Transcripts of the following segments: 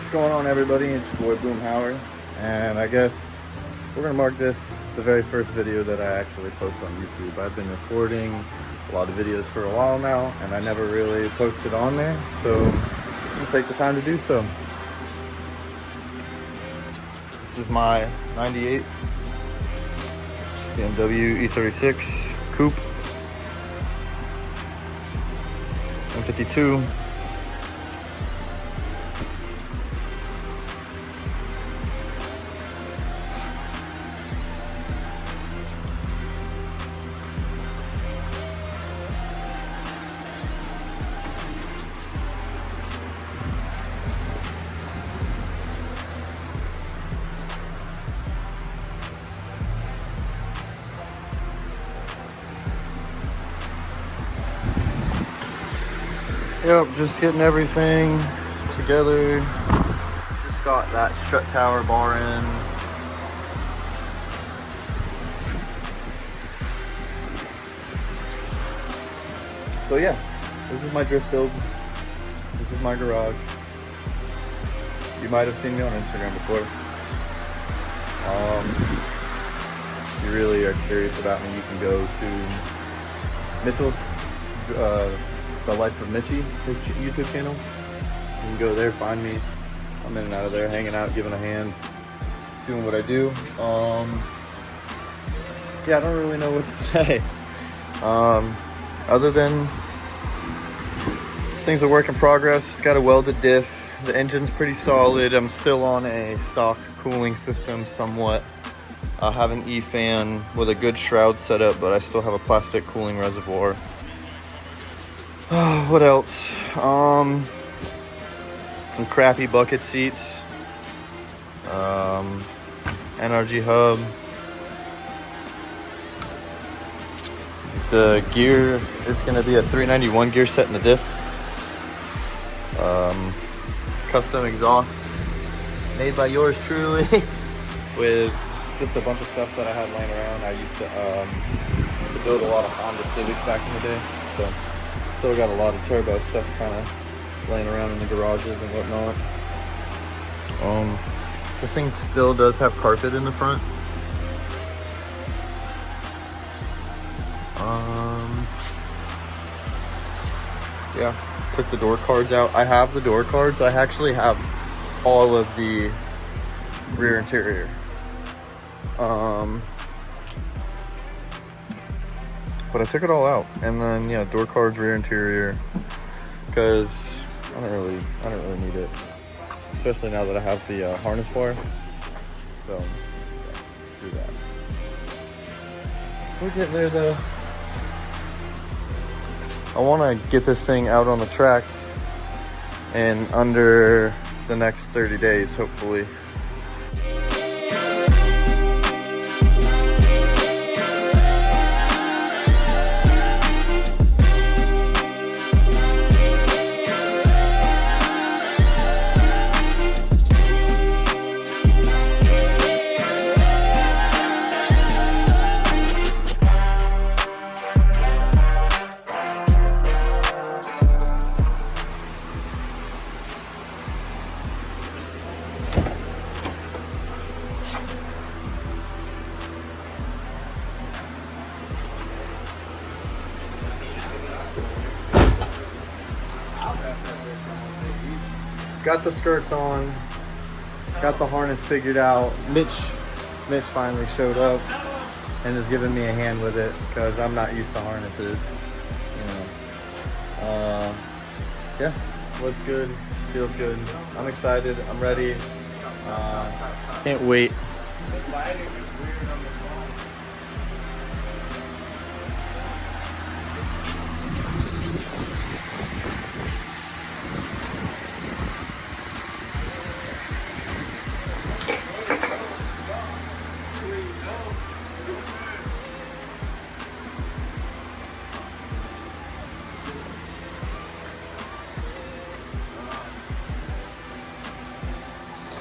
What's going on, everybody? It's your boy BOOMHOWERS, and I guess we're gonna mark this the very first video that I actually post on YouTube. I've been recording a lot of videos for a while now, and I never really posted on there, so I'm gonna take the time to do so. This is my 98 BMW e36 coupe, 152. Yep, just getting everything together. Just got that strut tower bar in. So yeah, this is my drift build. This is my garage. You might have seen me on Instagram before. If you really are curious about me, you can go to Mitchell's The Life of Mitchie, his YouTube channel. You can go there, find me. I'm in and out of there, hanging out, giving a hand, doing what I do. Yeah, I don't really know what to say. Other than this thing's a work in progress. It's got a welded diff. The engine's pretty solid. I'm still on a stock cooling system somewhat. I have an E-fan with a good shroud setup, but I still have a plastic cooling reservoir. What else? Some crappy bucket seats. NRG hub. The gear is going to be a 391 gear set in the diff. Custom exhaust made by yours truly with just a bunch of stuff that I had laying around. I used to build a lot of Honda Civics back in the day, so still got a lot of turbo stuff kind of laying around in the garages and whatnot. This thing still does have carpet in the front. Yeah, took the door cards out. I have the door cards. I actually have all of the rear interior. But I took it all out, and then yeah, door cards, rear interior, because I don't really need it, especially now that I have the harness bar. So yeah, do that. We're getting there though. I want to get this thing out on the track in under the next 30 days, hopefully. Got the skirts on, got the harness figured out. Mitch finally showed up and is giving me a hand with it because I'm not used to harnesses, you know. Yeah, looks good, feels good. I'm excited, I'm ready. Can't wait.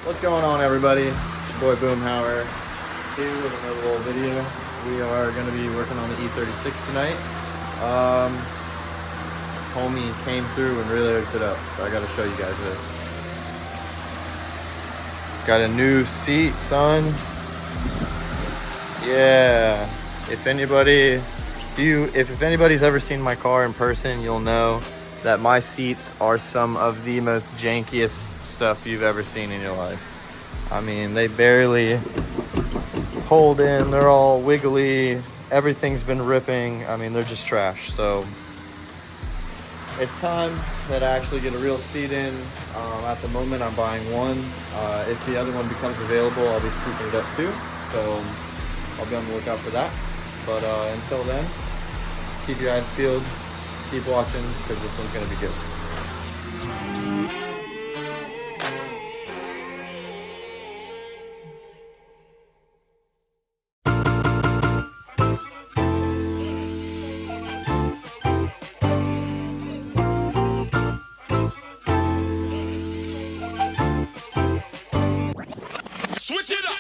What's going on, everybody? It's your boy BOOMHOWERS here with another little video. We are going to be working on the e36 tonight. Homie came through and really hooked it up, so I got to show you guys this. Got a new seat, son. Yeah. If anybody's ever seen my car in person, you'll know that my seats are some of the most jankiest stuff you've ever seen in your life. I mean, they barely hold in. They're all wiggly. Everything's been ripping. I mean, they're just trash. So it's time that I actually get a real seat in. At the moment, I'm buying one. If the other one becomes available, I'll be scooping it up too. So I'll be on the lookout for that. But until then, keep your eyes peeled. Keep watching, because this one's going to be good. Switch it up.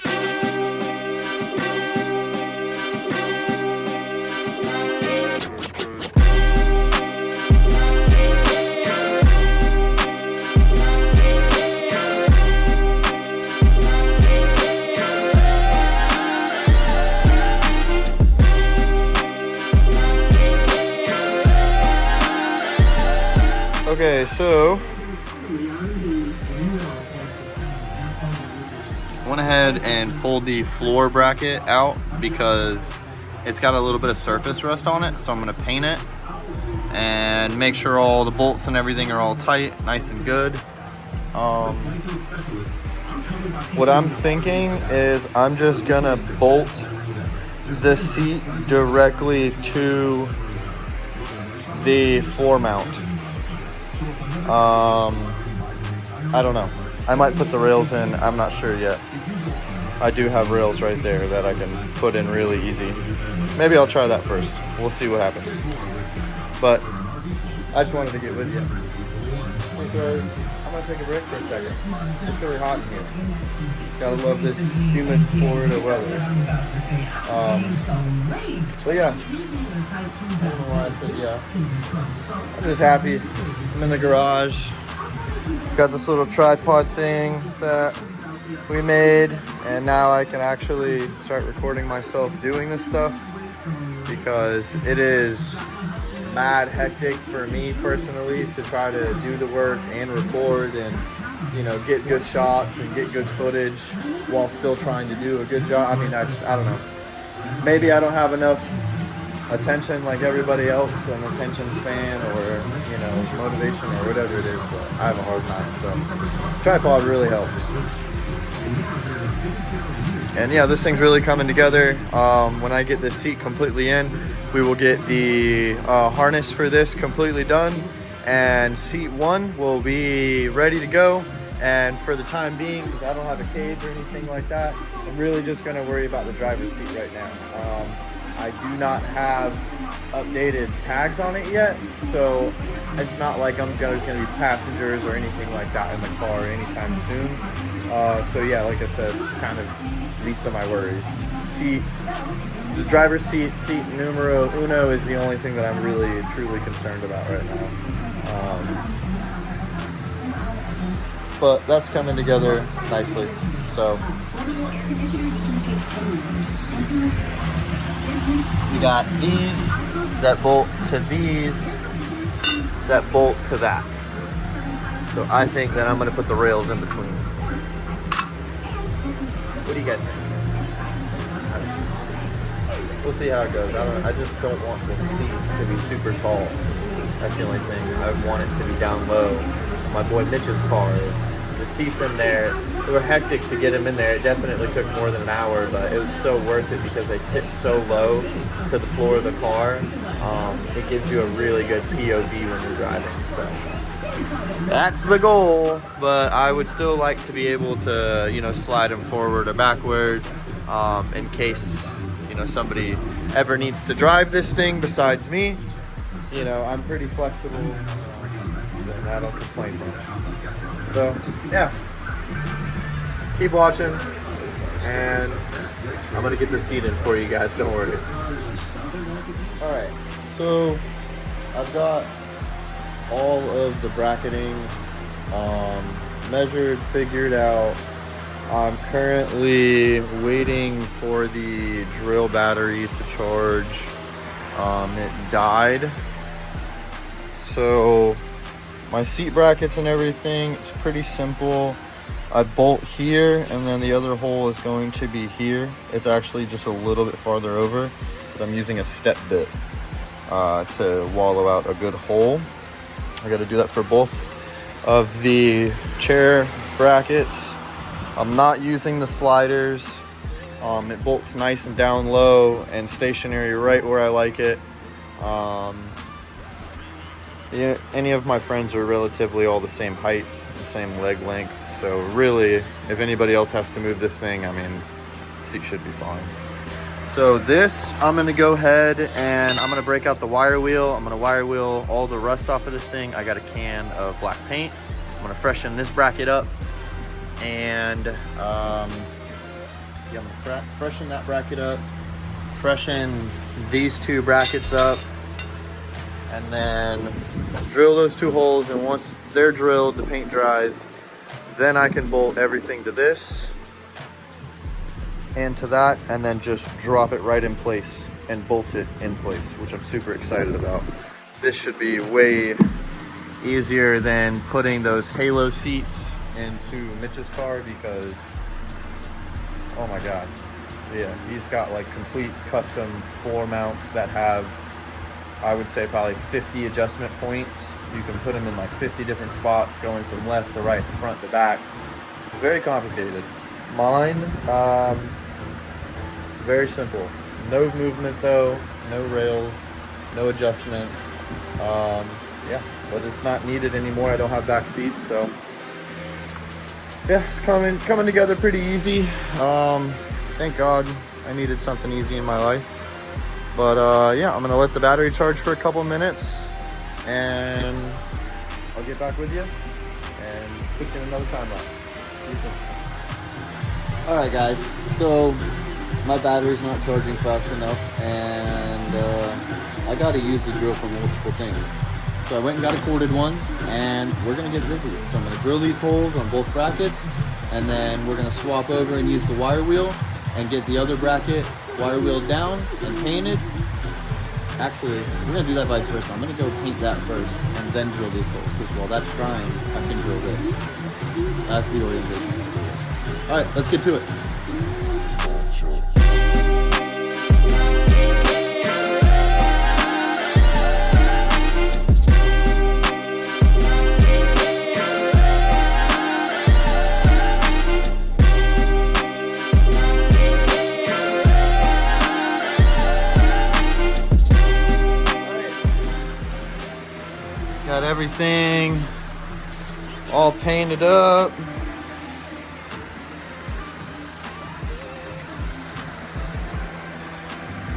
Okay, so I went ahead and pulled the floor bracket out because it's got a little bit of surface rust on it. So I'm gonna paint it and make sure all the bolts and everything are all tight, nice and good. What I'm thinking is I'm just gonna bolt the seat directly to the floor mount. I don't know. I might put the rails in. I'm not sure yet. I do have rails right there that I can put in really easy. Maybe I'll try that first. We'll see what happens. But I just wanted to get with you because I'm gonna take a break for a second. It's really hot in here. Gotta love this humid Florida weather. But yeah, I don't know why I said yeah. I'm just happy. I'm in the garage. Got this little tripod thing that we made, and now I can actually start recording myself doing this stuff because it is mad hectic for me personally to try to do the work and record and, you know, get good shots and get good footage while still trying to do a good job. I mean, I don't know. Maybe I don't have enough attention like everybody else, an attention span or, you know, motivation or whatever it is, but I have a hard time. So tripod really helps. And yeah, this thing's really coming together. When I get this seat completely in, we will get the harness for this completely done, and seat one will be ready to go. And for the time being, because I don't have a cage or anything like that, I'm really just going to worry about the driver's seat right now. I do not have updated tags on it yet, so it's not like there's going to be passengers or anything like that in the car anytime soon. So yeah, like I said, it's kind of least of my worries. The driver's seat numero uno is the only thing that I'm really truly concerned about right now. But that's coming together nicely. So we got these that bolt to these that bolt to that. So I think that I'm going to put the rails in between. What do you guys think? We'll see how it goes. I just don't want the seat to be super tall. That's the only thing. I want it to be down low. My boy Mitch's car, the seats in there, they were hectic to get them in there. It definitely took more than an hour, but it was so worth it because they sit so low to the floor of the car. It gives you a really good POV when you're driving. So that's the goal, but I would still like to be able to, you know, slide them forward or backward in case, you know, somebody ever needs to drive this thing besides me. You know, I'm pretty flexible and I don't complain much. So yeah, keep watching and I'm gonna get the seat in for you guys, don't worry. All right, so I've got all of the bracketing measured, figured out, I'm currently waiting for the drill battery to charge. It died. So my seat brackets and everything, it's pretty simple. I bolt here, and then the other hole is going to be here. It's actually just a little bit farther over, but I'm using a step bit to wallow out a good hole. I got to do that for both of the chair brackets. I'm not using the sliders. It bolts nice and down low and stationary right where I like it. Yeah, any of my friends are relatively all the same height, the same leg length. So really, if anybody else has to move this thing, I mean, the seat should be fine. So this, I'm gonna go ahead and I'm gonna break out the wire wheel. I'm gonna wire wheel all the rust off of this thing. I got a can of black paint. I'm gonna freshen this bracket up, and yeah, I'm gonna freshen that bracket up, freshen these two brackets up, and then drill those two holes. And once they're drilled, the paint dries, then I can bolt everything to this and to that, and then just drop it right in place and bolt it in place, which I'm super excited about. This should be way easier than putting those halo seats into Mitch's car, because oh my god, yeah, he's got like complete custom floor mounts that have, I would say, probably 50 adjustment points. You can put them in like 50 different spots, going from left to right, front to back. It's very complicated. Mine, very simple. No movement though, no rails, no adjustment. Yeah, but it's not needed anymore. I don't have back seats, so yeah, it's coming together pretty easy. Thank God I needed something easy in my life. But yeah, I'm gonna let the battery charge for a couple minutes, and I'll get back with you and put you in another time lapse. See you soon. Alright guys, so my battery's not charging fast enough, and I gotta use the drill for multiple things. So I went and got a corded one, and we're gonna get busy. So I'm gonna drill these holes on both brackets, and then we're gonna swap over and use the wire wheel and get the other bracket wire wheeled down and painted. Actually, we're gonna do that vice versa. I'm gonna go paint that first and then drill these holes, because while that's drying, I can drill this. That's the orientation. All right, let's get to it. Got everything all painted up.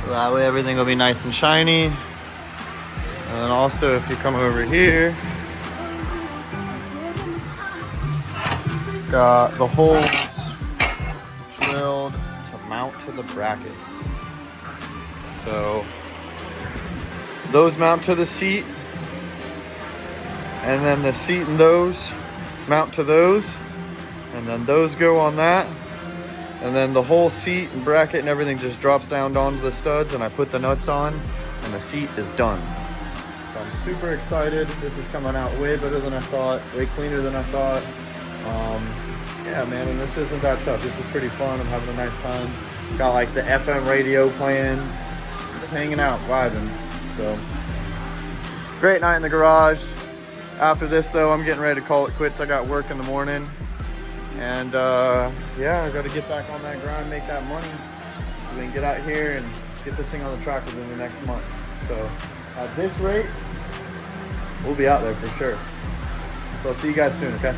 So that way everything will be nice and shiny. And then also, if you come over here, got the holes drilled to mount to the brackets. So those mount to the seat, and then the seat and those mount to those, and then those go on that, and then the whole seat and bracket and everything just drops down onto the studs, and I put the nuts on, and the seat is done. So I'm super excited. This is coming out way better than I thought, way cleaner than I thought. Yeah, man, and this isn't that tough. This is pretty fun. I'm having a nice time. Got like the FM radio playing, just hanging out, vibing. So great night in the garage. After this though, I'm getting ready to call it quits. I got work in the morning, and yeah, I got to get back on that grind, make that money, so we can get out here and get this thing on the track within the next month. So at this rate, we'll be out there for sure. So I'll see you guys soon, okay?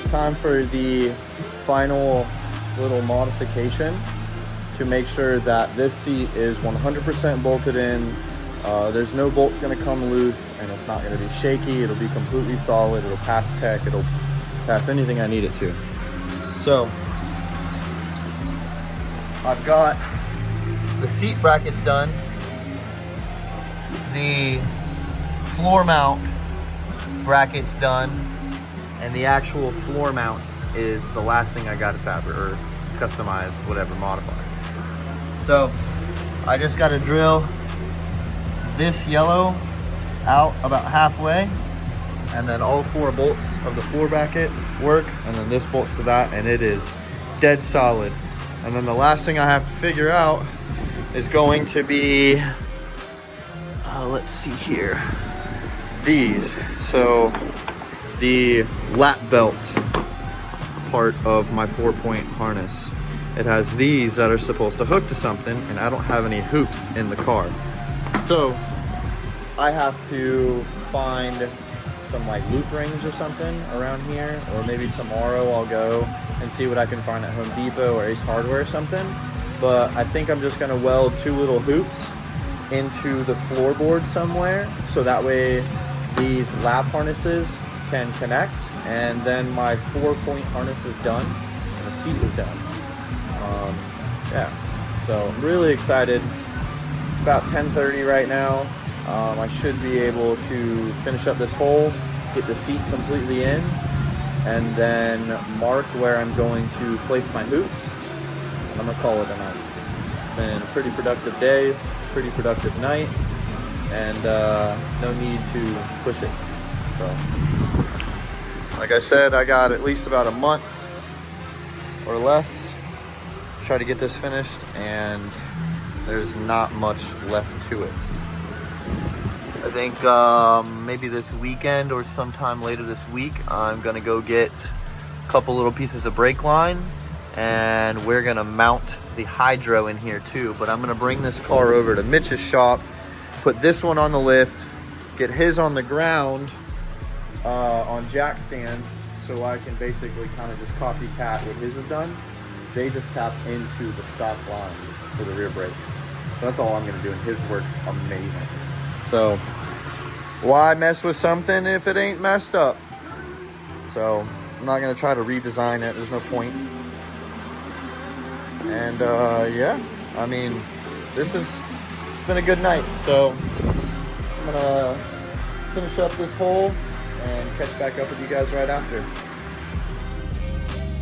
Time for the final little modification to make sure that this seat is 100% bolted in There's no bolts gonna come loose, and it's not gonna be shaky. It'll be completely solid. It'll pass tech. It'll pass anything I need it to. So I've got the seat brackets done. The floor mount brackets done, and the actual floor mount is the last thing I got to fabric or customize, whatever, modify. So I just got to drill this yellow out about halfway, and then all 4 bolts of the floor bracket work, and then this bolts to that, and it is dead solid. And then the last thing I have to figure out is going to be let's see here, these. So the lap belt part of my 4-point harness, it has these that are supposed to hook to something, and I don't have any hoops in the car. So I have to find some like loop rings or something around here, or maybe tomorrow I'll go and see what I can find at Home Depot or Ace Hardware or something. But I think I'm just gonna weld 2 little hoops into the floorboard somewhere, so that way these lap harnesses can connect, and then my 4-point harness is done and the seat is done. Yeah, so I'm really excited. It's about 10:30 right now. I should be able to finish up this hole, get the seat completely in, and then mark where I'm going to place my hoops. I'm gonna call it a night. It's been a pretty productive day, pretty productive night, and no need to push it. So, like I said, I got at least about a month or less to try to get this finished, and there's not much left to it. I think maybe this weekend or sometime later this week, I'm gonna go get a couple little pieces of brake line, and we're gonna mount the hydro in here too. But I'm gonna bring this car over to Mitch's shop, put this one on the lift, get his on the ground on jack stands, so I can basically kind of just copycat what his is done. They just tap into the stock lines for the rear brakes. So that's all I'm gonna do, and his works amazing. So why mess with something if it ain't messed up? So I'm not gonna try to redesign it. There's no point. And yeah, I mean, it's been a good night. So I'm gonna finish up this hole and catch back up with you guys right after.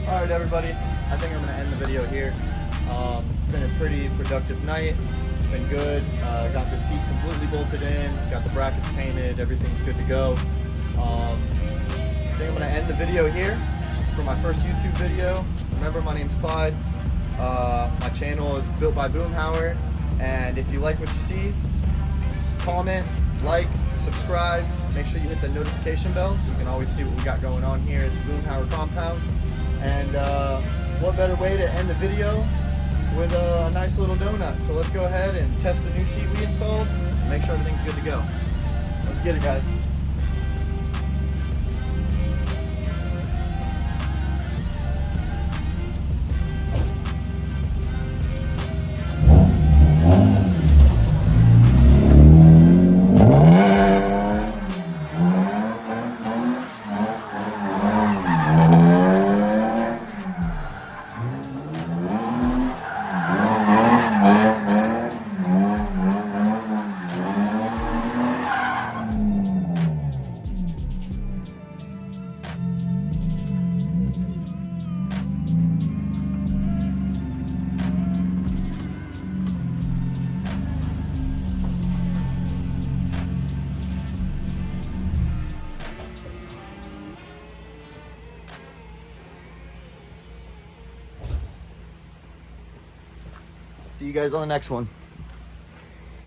All right, everybody. I think I'm gonna end the video here. It's been a pretty productive night. It's been good. Got the seat completely bolted in, got the brackets painted, everything's good to go. I think I'm gonna end the video here for my first YouTube video. Remember, my name's Clyde. My channel is built by Boomhower, and if you like what you see, comment, like, subscribe, make sure you hit the notification bell so you can always see what we got going on here at the Boomhower compound. And what better way to end the video with a nice little donut. So let's go ahead and test the new seat we installed and make sure everything's good to go. Let's get it, guys. See you guys on the next one.